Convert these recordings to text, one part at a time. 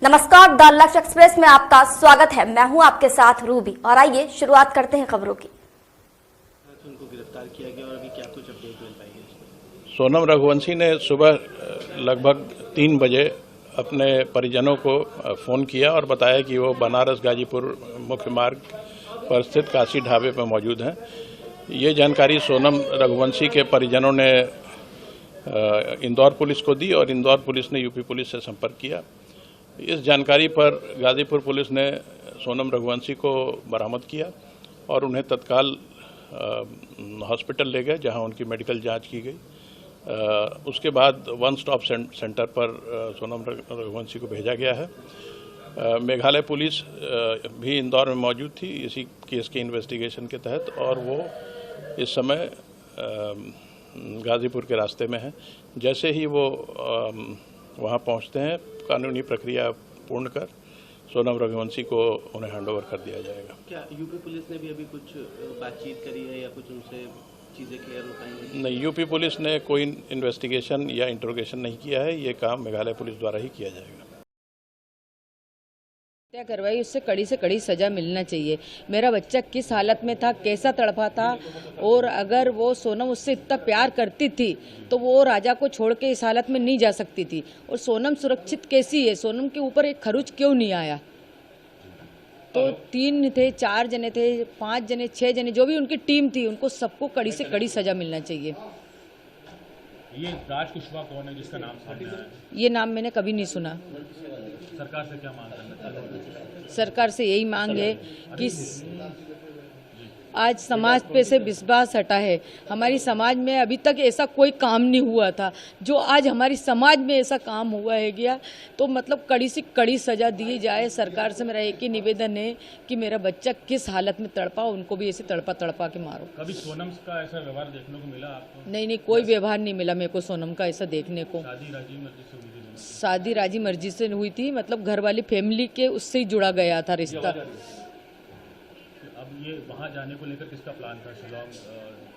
नमस्कार, द लक्ष्य एक्सप्रेस में आपका स्वागत है। मैं हूं आपके साथ रूबी और आइए शुरुआत करते हैं खबरों की। उनको गिरफ्तार किया गया और अभी क्या कुछ अपडेट मिल पाई है? सोनम रघुवंशी ने सुबह लगभग 3 बजे अपने परिजनों को फ़ोन किया और बताया कि वो बनारस गाजीपुर मुख्य मार्ग पर स्थित काशी ढाबे पर मौजूद हैं। ये जानकारी सोनम रघुवंशी के परिजनों ने इंदौर पुलिस को दी और इंदौर पुलिस ने यूपी पुलिस से संपर्क किया। इस जानकारी पर गाजीपुर पुलिस ने सोनम रघुवंशी को बरामद किया और उन्हें तत्काल हॉस्पिटल ले गए, जहां उनकी मेडिकल जांच की गई। उसके बाद वन स्टॉप सेंटर पर सोनम रघुवंशी को भेजा गया है। मेघालय पुलिस भी इंदौर में मौजूद थी इसी केस के इन्वेस्टिगेशन के तहत, और वो इस समय गाजीपुर के रास्ते में है। जैसे ही वो वहाँ पहुँचते हैं, कानूनी प्रक्रिया पूर्ण कर सोनम रघुवंशी को उन्हें हैंडओवर कर दिया जाएगा। क्या यूपी पुलिस ने भी अभी कुछ बातचीत करी है या कुछ उनसे चीज़ें क्लियर हो पाएंगी? नहीं, यूपी पुलिस ने कोई इन्वेस्टिगेशन या इंट्रोगेशन नहीं किया है। ये काम मेघालय पुलिस द्वारा ही किया जाएगा। हत्या करवाई, उससे कड़ी से कड़ी सजा मिलना चाहिए। मेरा बच्चा किस हालत में था, कैसा तड़पा था, और अगर वो सोनम उससे इतना प्यार करती थी तो वो राजा को छोड़ के इस हालत में नहीं जा सकती थी। और सोनम सुरक्षित कैसी है? सोनम के ऊपर एक खरोच क्यों नहीं आया? तो 3 थे, 4 जने थे, 5 जने, 6 जने, जो भी उनकी टीम थी, उनको सबको कड़ी से कड़ी सजा मिलना चाहिए। ये राज कुशवाहा कौन है जिसका नाम सामने आया है? ये नाम मैंने कभी नहीं सुना। सरकार से क्या मांग करना चाहते हैं? सरकार से यही मांग है कि आज समाज पे से विश्वास हटा है। हमारी समाज में अभी तक ऐसा कोई काम नहीं हुआ था जो आज हमारी समाज में ऐसा काम हुआ है गया। तो मतलब कड़ी से कड़ी सजा दी जाए। सरकार से मेरा एक ही निवेदन है कि मेरा बच्चा किस हालत में तड़पा, उनको भी ऐसे तड़पा तड़पा के मारो। कभी सोनम का ऐसा व्यवहार देखने को मिला आपको? नहीं, कोई व्यवहार नहीं मिला मेरे को सोनम का ऐसा देखने को। शादी राजी मर्जी से हुई थी? शादी राजी मर्जी से हुई थी, मतलब घर वाली फैमिली के उससे ही जुड़ा गया था रिश्ता। अब ये वहाँ जाने को लेकर किसका प्लान था? शिलोंग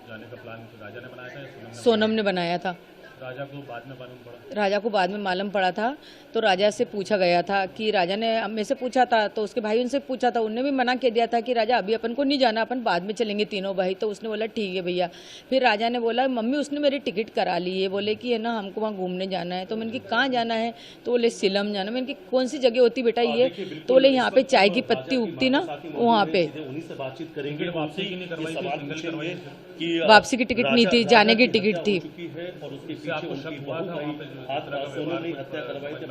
जाने का प्लान राजा ने बनाया था या सोनम ने बनाया था? राजा को बाद में मालूम पड़ा? राजा को बाद में मालूम पड़ा था। तो राजा से पूछा गया था कि राजा ने मेरे से पूछा था, तो उसके भाई उनसे पूछा था, उनने भी मना कर दिया था कि राजा अभी अपन को नहीं जाना, अपन बाद में चलेंगे तीनों भाई। तो उसने बोला ठीक है भैया। फिर राजा ने बोला मम्मी उसने मेरी टिकट करा ली है, बोले कि है ना हमको वहाँ घूमने जाना है। तो मैंने कि कहाँ जाना है? तो बोले शिलम जाना। मैंने कि कौन सी जगह होती बेटा ये? तो बोले यहाँ पे चाय की पत्ती उगती ना, वहाँ पे। वापसी की टिकट नहीं थी, जाने की टिकट थी। हत्या करवाई थी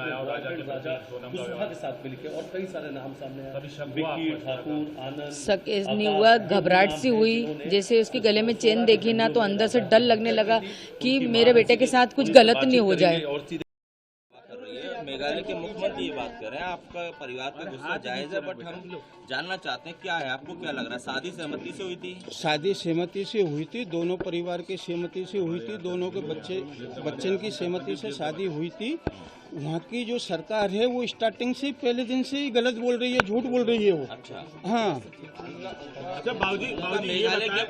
राजा कुशवाहा के साथ मिलकर, और कई सारे नाम सामने आए। विक्की ठाकुर, आनंद, शक नहीं हुआ, घबराहट सी हुई। जैसे उसके गले में चेन देखी ना, तो अंदर से डर लगने लगा कि मेरे बेटे के साथ कुछ गलत नहीं हो जाए। मेघालय के मुख्यमंत्री ये बात कर रहे हैं, आपका परिवार का गुस्सा जायज है, बट हम जानना चाहते हैं क्या है, आपको क्या लग रहा है? शादी सहमति से हुई थी? शादी सहमति से हुई थी, दोनों परिवार की सहमति से हुई थी, दोनों के बच्चन की सहमति से शादी हुई थी। वहाँ की जो सरकार है वो स्टार्टिंग से पहले दिन से ही गलत बोल रही है, झूठ बोल रही है वो। अच्छा, हाँ।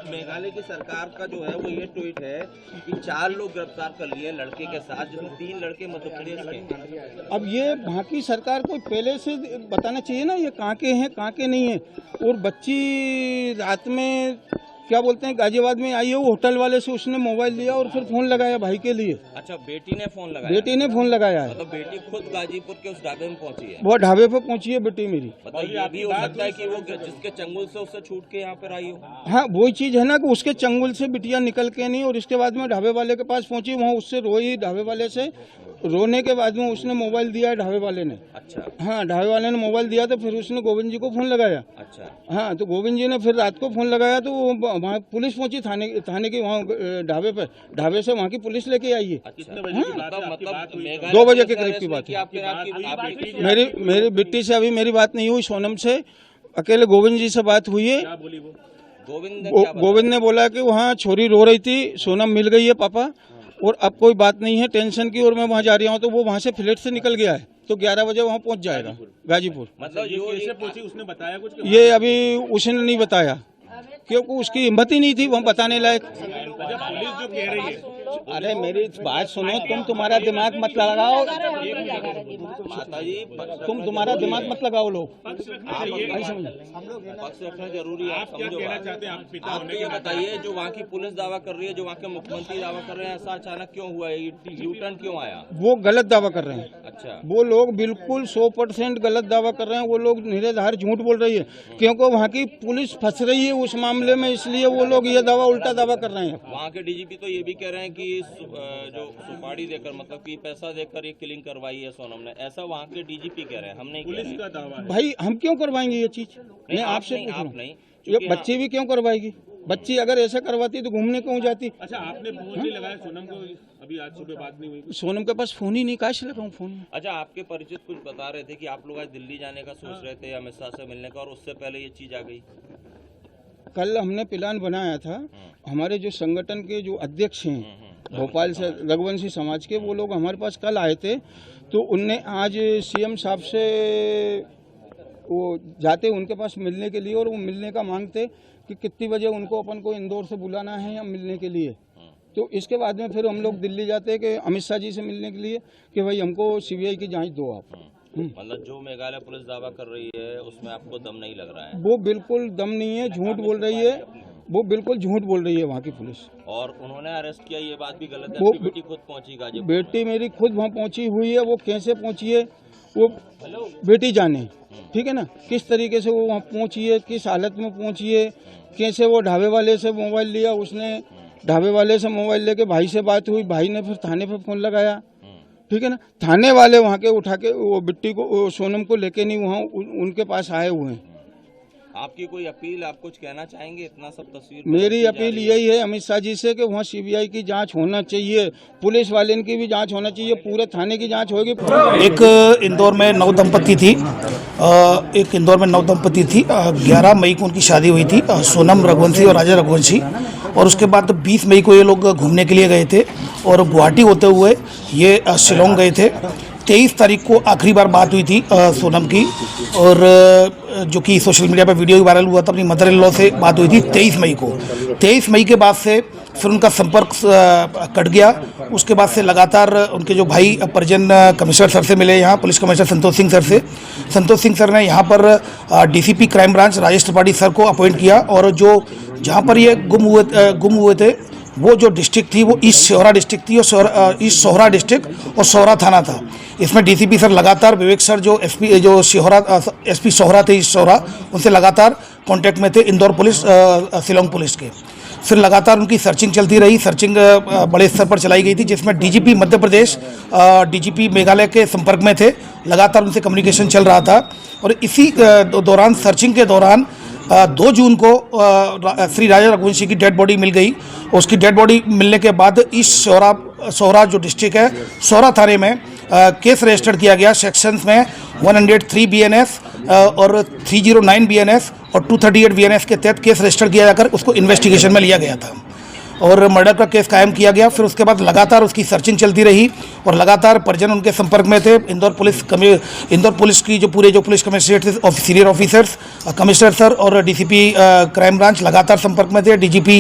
मेघालय की सरकार का जो है वो ये ट्वीट है कि 4 लोग गिरफ्तार कर लिए लड़के के साथ, जिसमें 3 लड़के मध्य प्रदेश के। अब ये वहाँ की सरकार को पहले से बताना चाहिए ना, ये कहाँ के हैं कहाँ के नहीं है। और बच्ची रात में क्या बोलते हैं गाजियाबाद में आई है, वो होटल वाले से उसने मोबाइल लिया और फिर फोन लगाया भाई के लिए। अच्छा, बेटी ने फोन लगाया? बेटी ने फोन लगाया है। मतलब बेटी खुद गाजीपुर के उस ढाबे में पहुंची है? वो ढाबे पे पहुंची है बेटी मेरी। मतलब ये भी हो सकता है कि वो जिसके चंगुल से उससे छूट के यहाँ पर आई हो? हाँ, वही चीज है ना कि उसके चंगुल से बिटिया निकल के नहीं, और इसके बाद में ढाबे वाले के पास पहुंची, वहाँ उससे रोई ढाबे वाले से। रोने के बाद में उसने मोबाइल दिया है ढाबे वाले ने। अच्छा। हाँ, ढाबे वाले ने मोबाइल दिया तो फिर उसने गोविंद जी को फोन लगाया। अच्छा। हाँ, तो गोविंद जी ने फिर रात को फोन लगाया तो वहाँ पुलिस पहुंची थाने की, वहाँ ढाबे पर, ढाबे से वहाँ की पुलिस लेके आई है। मतलब 2 बजे के करीब की बात है। मेरी बिट्टी से अभी मेरी बात नहीं हुई, सोनम से अकेले गोविंद जी से बात हुई है। गोविंद ने बोला कि वहाँ छोरी रो रही थी, सोनम मिल गई है पापा, और अब कोई बात नहीं है टेंशन की, और मैं वहाँ जा रहा हूँ। तो वो वहाँ से फ्लैट से निकल गया है, तो 11 बजे वहाँ पहुँच जाएगा गाजीपुर। मतलब ये कैसे पहुंची, उसने बताया कुछ? ये अभी उसने नहीं बताया, क्योंकि उसकी हिम्मत ही नहीं थी वहाँ बताने लायक। पुलिस जो कह रही है अरे मेरी बात सुनो, तुम तुम्हारा दिमाग मत लगाओ, माता जी तुम तुम्हारा दिमाग मत लगाओ लोग। पक्ष रखना जरूरी है, समझो बात। आप तो ये बताइए, जो वहाँ की पुलिस दावा कर रही है, जो वहाँ के मुख्यमंत्री दावा कर रहे हैं, ऐसा अचानक क्यों हुआ है, यू टर्न क्यों आया? वो गलत दावा कर रहे हैं। अच्छा, वो लोग बिल्कुल 100% गलत दावा कर रहे हैं। वो लोग निराधार झूठ बोल रही है, क्योंकि वहाँ की पुलिस फंस रही है उस मामले में, इसलिए वो लोग ये दावा उल्टा दावा कर रहे हैं। वहाँ के डीजीपी तो ये भी कह रहे हैं कि जो सुपारी देकर, मतलब कि पैसा देकर ये किलिंग करवाई है सोनम ने, ऐसा वहाँ के डीजीपी कह रहे हैं, हम नहीं कह रहे हैं। भाई हम क्यों करवाएंगे ये चीज? मैं आपसे पूछ रहा हूँ, ये बच्ची भी क्यों करवाएगी? बच्ची अगर ऐसा करवाती तो घूमने क्यों जाती? अच्छा, आपने फोन नहीं लगाया सोनम को? अभी आज सुबह बात नहीं हुई? सोनम के पास फोन ही नहीं, कैसे लगाऊं फोन? अच्छा, आपके परिचित कुछ बता रहे थे कि आप लोग आज दिल्ली जाने का सोच रहे थे अमित शाह से मिलने का, और उससे पहले ये चीज आ गई। कल हमने प्लान बनाया था, हमारे जो संगठन के जो अध्यक्ष हैं भोपाल से, रघुवंशी समाज के, वो लोग हमारे पास कल आए थे। तो उनने आज सीएम साहब से वो जाते उनके पास मिलने के लिए, और वो मिलने का मांगते कि कितनी बजे उनको अपन को इंदौर से बुलाना है या मिलने के लिए। तो इसके बाद में फिर हम लोग दिल्ली जाते कि अमित शाह जी से मिलने के लिए कि भाई हमको सीबीआई की जांच दो आप। मतलब जो मेघालय पुलिस दावा कर रही है उसमें आपको दम नहीं लग रहा है? वो बिल्कुल दम नहीं है, झूठ बोल रही है, वो बिल्कुल झूठ बोल रही है वहाँ की पुलिस। और उन्होंने अरेस्ट किया, ये बात भी गलत है। आपकी बेटी खुद पहुंची गाजीपुर? बेटी मेरी खुद वहाँ पहुंची हुई है, वो कैसे पहुंची है वो बेटी जाने, ठीक है ना, किस तरीके से वो वहाँ पहुंची है, किस हालत में पहुंची है, कैसे वो ढाबे वाले से मोबाइल लिया, उसने ढाबे वाले से मोबाइल लेके भाई से बात हुई, भाई ने फिर थाने पे फोन लगाया, ठीक है ना, थाने वाले वहाँ के उठा के वो बिट्टी को, सोनम को लेके नहीं वहाँ उनके पास आए हुए हैं। आपकी कोई अपील, आप कुछ कहना चाहेंगे? इतना सब तस्वीर मेरी अपील यही है अमित शाह जी से कि वहाँ सीबीआई की जांच होना चाहिए, पुलिस वाले की भी जांच होना चाहिए, पूरे थाने की जांच होगी। एक इंदौर में नवदंपति थी, 11 मई को उनकी शादी हुई थी, सोनम रघुवंशी और राजा रघुवंशी। और उसके बाद 20 मई को ये लोग घूमने के लिए गए थे, और गुवाहाटी होते हुए ये शिलोंग गए थे। 23 तारीख को आखिरी बार बात हुई थी सोनम की, और जो कि सोशल मीडिया पर वीडियो वायरल हुआ था, अपनी मदर इन लॉ से बात हुई थी 23 मई को। 23 मई के बाद से फिर उनका संपर्क कट गया। उसके बाद से लगातार उनके जो भाई परिजन कमिश्नर सर से मिले, यहाँ police commissioner Santosh Singh sir से। संतोष सिंह सर ने यहाँ पर DCP crime branch Rajesh Tripathi sir को अपॉइंट किया, और जो जहाँ पर ये गुम हुए थे वो जो डिस्ट्रिक्ट थी वो ईस्ट सोहरा डिस्ट्रिक्ट थी, और ईस्ट सोहरा डिस्ट्रिक्ट और सोहरा थाना था। इसमें डीसीपी सर लगातार, विवेक सर जो एसपी सोहरा थे ईस्ट सोहरा, उनसे लगातार कांटेक्ट में थे, इंदौर पुलिस शिलोंग पुलिस के। फिर लगातार उनकी सर्चिंग चलती रही, सर्चिंग बड़े स्तर पर चलाई गई थी, जिसमें डीजीपी मध्य प्रदेश, डीजीपी मेघालय के संपर्क में थे, लगातार उनसे कम्युनिकेशन चल रहा था। और इसी दौरान, सर्चिंग के दौरान 2 जून को श्री राजा रघुवंशी की डेड बॉडी मिल गई। उसकी डेड बॉडी मिलने के बाद ईस्ट सोहरा जो डिस्ट्रिक्ट है, सोहरा थाने में केस रजिस्टर्ड किया गया, सेक्शंस में 103 बीएनएस और 309 बीएनएस और 238 बीएनएस के तहत केस रजिस्टर किया जाकर उसको इन्वेस्टिगेशन में लिया गया था, और मर्डर का केस कायम किया गया। फिर उसके बाद लगातार उसकी सर्चिंग चलती रही, और लगातार परिजन उनके संपर्क में थे। इंदौर पुलिस की जो पुलिस कमिश्नरेट थे, सीनियर ऑफिसर्स, कमिश्नर सर और डीसीपी क्राइम ब्रांच लगातार संपर्क में थे। डीजीपी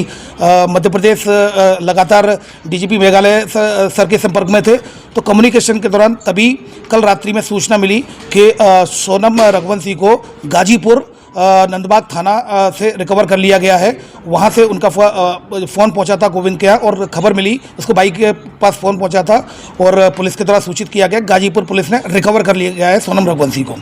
मध्य प्रदेश लगातार डीजीपी मेघालय सर के संपर्क में थे। तो कम्युनिकेशन के दौरान तभी कल रात्रि में सूचना मिली कि सोनम रघुवंशी को गाजीपुर नंदबाग थाना से रिकवर कर लिया गया है। वहाँ से उनका फ़ोन पहुँचा था गोविंद के यहाँ, और खबर मिली, उसको बाइक के पास फ़ोन पहुँचा था, और पुलिस के द्वारा सूचित किया गया, गाजीपुर पुलिस ने रिकवर कर लिया गया है सोनम रघुवंशी को।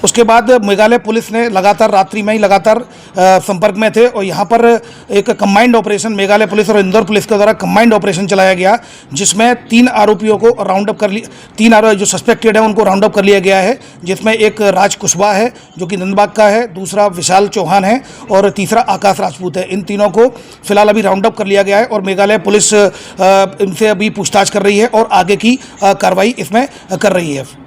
उसके बाद मेघालय पुलिस ने लगातार रात्रि में ही लगातार संपर्क में थे, और यहाँ पर एक कंबाइंड ऑपरेशन मेघालय पुलिस और इंदौर पुलिस के द्वारा कंबाइंड ऑपरेशन चलाया गया, जिसमें 3 आरोपियों को राउंड अप कर लिया, 3 आरोपी जो सस्पेक्टेड है उनको राउंड अप कर लिया गया है, जिसमें एक राज कुशवाहा है जो कि नंदबाग का है, दूसरा विशाल चौहान है, और तीसरा आकाश राजपूत है। इन तीनों को फिलहाल अभी राउंड अप कर लिया गया है, और मेघालय पुलिस इनसे अभी पूछताछ कर रही है और आगे की कार्रवाई इसमें कर रही है।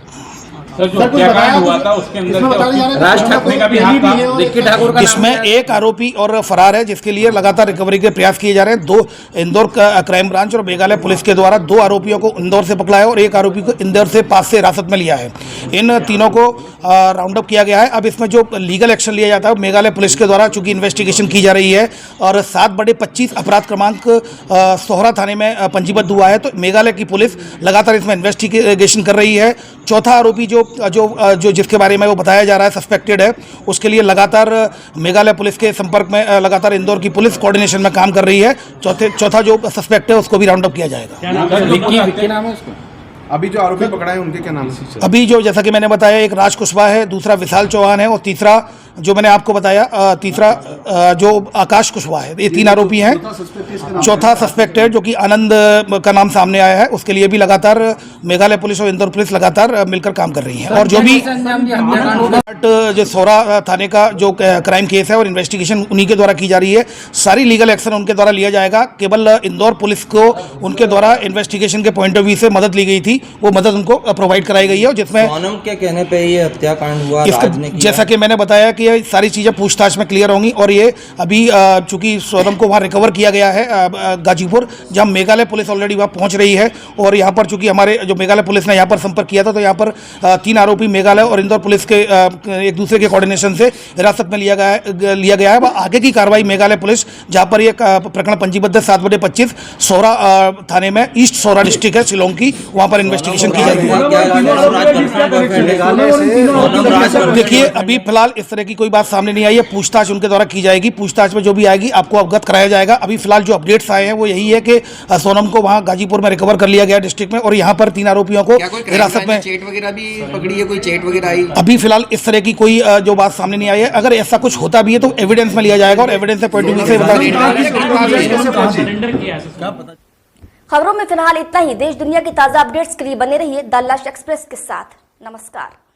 राज ठाकरे का भी हाथ था, रिक्की ठाकुर का इसमें एक आरोपी और फरार है, जिसके लिए लगातार रिकवरी के प्रयास किए जा रहे हैं। दो इंदौर का क्राइम ब्रांच और मेघालय पुलिस के द्वारा 2 आरोपियों को इंदौर से पकड़ा है और एक आरोपी को इंदौर से पास से हिरासत में लिया है। इन तीनों को राउंड अप किया गया है। अब इसमें जो लीगल एक्शन लिया जाता है मेघालय पुलिस के द्वारा, चूंकि इन्वेस्टिगेशन की जा रही है और 7/25 अपराध क्रमांक सोहरा थाने में पंजीबद्ध हुआ है, तो मेघालय की पुलिस लगातार इसमें इन्वेस्टिगेशन कर रही है। चौथा आरोपी जो जिसके बारे में वो बताया जा रहा है सस्पेक्टेड है, उसके लिए लगातार मेघालय पुलिस के संपर्क में लगातार इंदौर की पुलिस कोऑर्डिनेशन में काम कर रही है। चौथा जो सस्पेक्ट है उसको भी राउंड अप किया जाएगा। विक्की नाम है उसका। अभी जो आरोपी पकड़ा है उनके क्या नाम है? अभी जो जैसा कि मैंने बताया, एक राज कुशवाहा है, दूसरा विशाल चौहान है और तीसरा जो मैंने आपको बताया तीसरा जो आकाश कुशवाहा है। ये 3 आरोपी हैं। चौथा सस्पेक्टेड जो कि आनंद का नाम सामने आया है, उसके लिए भी लगातार मेघालय पुलिस और इंदौर पुलिस लगातार मिलकर काम कर रही है। और जो भी जो सोहरा थाने का जो क्राइम केस है और इन्वेस्टिगेशन उन्हीं के द्वारा की जा रही है, सारी लीगल एक्शन उनके द्वारा लिया जाएगा। केवल इंदौर पुलिस को उनके द्वारा इन्वेस्टिगेशन के पॉइंट ऑफ व्यू से मदद ली गई थी, वो मदद उनको प्रोवाइड कराई गई है, जिसमें सोनम के कहने पे ये हत्याकांड हुआ। जैसा कि मैंने बताया कि ये सारी चीजें पूछताछ में क्लियर होंगी। और ये अभी चूंकि सोनम को वहां रिकवर किया गया है गाजीपुर, जहां मेघालय पुलिस ऑलरेडी वहां पहुंच रही है। और यहां पर चूंकि हमारे जो मेघालय पुलिस ने यहां पर संपर्क किया था, तो यहां पर 3 आरोपी मेघालय और इंदौर पुलिस के एक दूसरे के कोऑर्डिनेशन से हिरासत में लिया गया है। वह आगे की कार्रवाई मेघालय पुलिस, जहां पर ये प्रकरण पंजीबद्ध है 7/25 सोहरा थाने में, ईस्ट सोहरा डिस्ट्रिक्ट है शिलोंग की, वहां पर इन्वेस्टिगेशन की जाएगी। देखिए अभी फिलहाल इस तरह की कोई बात सामने नहीं आई है, पूछताछ उनके द्वारा की जाएगी। पूछताछ में जो भी आएगी आपको अवगत कराया जाएगा। अभी फिलहाल जो अपडेट्स आए हैं वो यही है कि सोनम को वहां गाजीपुर में रिकवर कर लिया गया डिस्ट्रिक्ट में, और यहां पर 3 आरोपियों को हिरासत में चेट वगैरह भी पकड़ी है, कोई चेट वगैरह आई? अभी फिलहाल इस तरह की कोई जो बात सामने नहीं आई है। अगर ऐसा कुछ होता भी है तो एविडेंस में लिया जाएगा और एविडेंस से पॉइंट ऑफ व्यू से खबरों में फिलहाल इतना ही। देश दुनिया की ताजा अपडेट्स के लिए बने रहिए द लश एक्सप्रेस के साथ। नमस्कार।